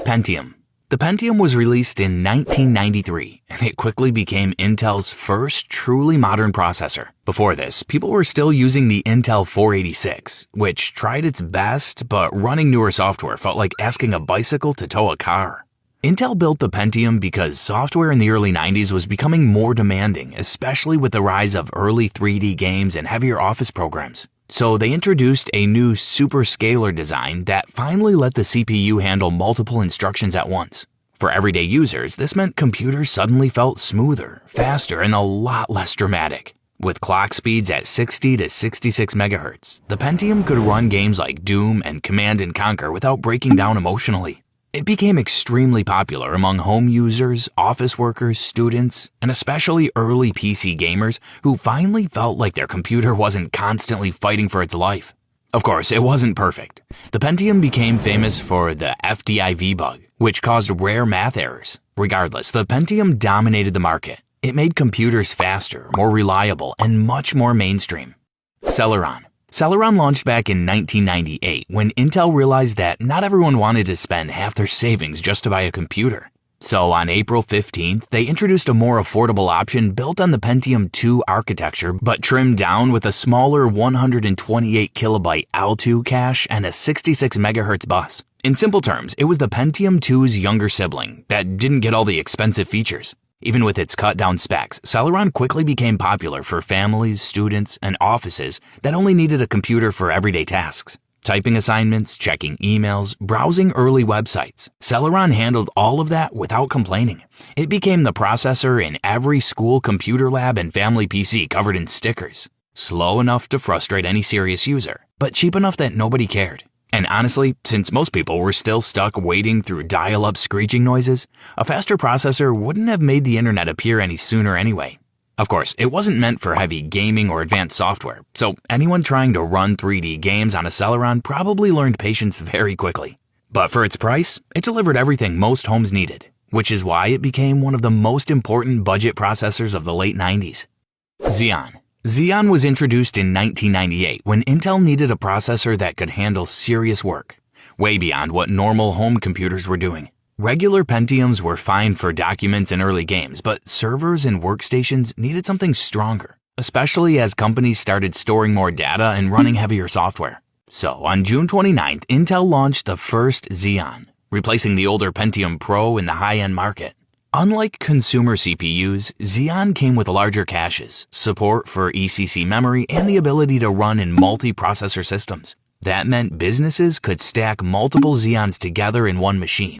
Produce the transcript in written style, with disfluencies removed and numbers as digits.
Pentium. The Pentium was released in 1993, and it quickly became Intel's first truly modern processor. Before this, people were still using the Intel 486, which tried its best, but running newer software felt like asking a bicycle to tow a car. Intel built the Pentium because software in the early 90s was becoming more demanding, especially with the rise of early 3D games and heavier office programs. So they introduced a new superscalar design that finally let the CPU handle multiple instructions at once. For everyday users, this meant computers suddenly felt smoother, faster, and a lot less dramatic. With clock speeds at 60 to 66 MHz, the Pentium could run games like Doom and Command & Conquer without breaking down emotionally. It became extremely popular among home users, office workers, students, and especially early PC gamers who finally felt like their computer wasn't constantly fighting for its life. Of course, it wasn't perfect. The Pentium became famous for the FDIV bug, which caused rare math errors. Regardless, the Pentium dominated the market. It made computers faster, more reliable, and much more mainstream. Celeron. Celeron launched back in 1998 when Intel realized that not everyone wanted to spend half their savings just to buy a computer. So on April 15th, they introduced a more affordable option built on the Pentium 2 architecture but trimmed down with a smaller 128 kilobyte L2 cache and a 66 MHz bus. In simple terms, it was the Pentium 2's younger sibling that didn't get all the expensive features. Even with its cut-down specs, Celeron quickly became popular for families, students, and offices that only needed a computer for everyday tasks. Typing assignments, checking emails, browsing early websites. Celeron handled all of that without complaining. It became the processor in every school computer lab and family PC covered in stickers. Slow enough to frustrate any serious user, but cheap enough that nobody cared. And honestly, since most people were still stuck wading through dial-up screeching noises, a faster processor wouldn't have made the internet appear any sooner anyway. Of course, it wasn't meant for heavy gaming or advanced software, so anyone trying to run 3D games on a Celeron probably learned patience very quickly. But for its price, it delivered everything most homes needed, which is why it became one of the most important budget processors of the late 90s. Xeon. Xeon was introduced in 1998 when Intel needed a processor that could handle serious work, way beyond what normal home computers were doing. Regular Pentiums were fine for documents and early games, but servers and workstations needed something stronger, especially as companies started storing more data and running heavier software. So on June 29th, Intel launched the first Xeon, replacing the older Pentium Pro in the high-end market. Unlike consumer CPUs, Xeon came with larger caches, support for ECC memory, and the ability to run in multi-processor systems. That meant businesses could stack multiple Xeons together in one machine,